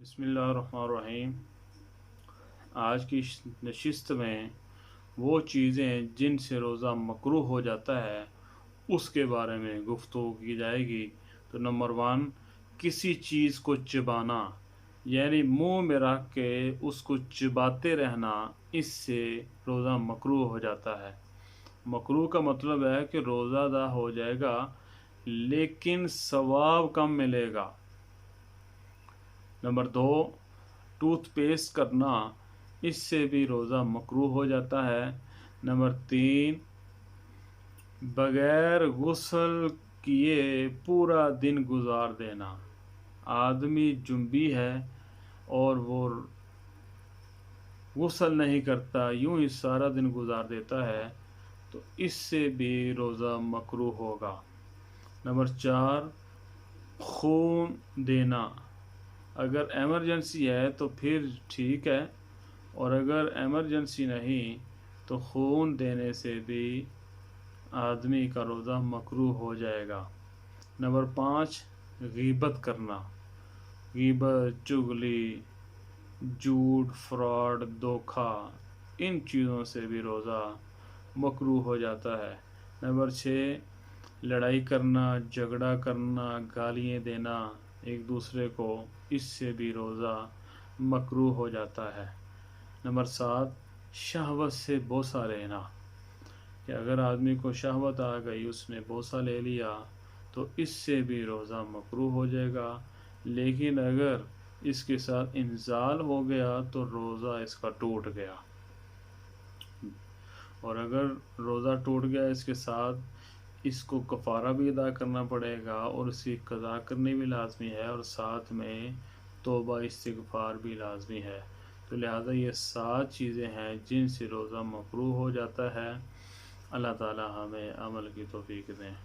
बिस्मिल्लाहिर्रहमानिर्रहीम। आज की नशिस्त में वो चीज़ें जिनसे रोज़ा मकरूह हो जाता है उसके बारे में गुफ्तगू की जाएगी। तो नंबर 1, किसी चीज़ को चबाना, यानी मुंह में रख के उसको चबाते रहना, इससे रोज़ा मकरूह हो जाता है। मकरूह का मतलब है कि रोज़ा अदा हो जाएगा लेकिन सवाब कम मिलेगा। नंबर 2, टूथपेस्ट करना, इससे भी रोज़ा मकरूह हो जाता है। नंबर 3, बग़ैर गुस्ल किए पूरा दिन गुजार देना। आदमी जुंबी है और वो गुस्ल नहीं करता, यूं ही सारा दिन गुजार देता है, तो इससे भी रोज़ा मकरूह होगा। नंबर 4, खून देना। अगर एमरजेंसी है तो फिर ठीक है, और अगर एमरजेंसी नहीं तो खून देने से भी आदमी का रोज़ा मकरूह हो जाएगा। नंबर 5, गीबत करना। गीबत, चुगली, झूठ, फ्रॉड, धोखा, इन चीज़ों से भी रोज़ा मकरूह हो जाता है। नंबर 6, लड़ाई करना, झगड़ा करना, गालियाँ देना एक दूसरे को, इससे भी रोज़ा मकरूह हो जाता है। नंबर 7, शहवत से बोसा लेना, कि अगर आदमी को शहवत आ गई, उसने बोसा ले लिया, तो इससे भी रोज़ा मकरूह हो जाएगा। लेकिन अगर इसके साथ इंजाल हो गया तो रोज़ा इसका टूट गया, और अगर रोज़ा टूट गया इसके साथ इसको कफ़ारा भी अदा करना पड़ेगा और इसकी कज़ा करनी भी लाजमी है, और साथ में तौबा इस्तिग़फ़ार भी लाजमी है। तो लिहाजा ये 7 चीज़ें हैं जिनसे रोज़ा मकरूह हो जाता है। अल्लाह ताला हमें अमल की तौफ़ीक दें।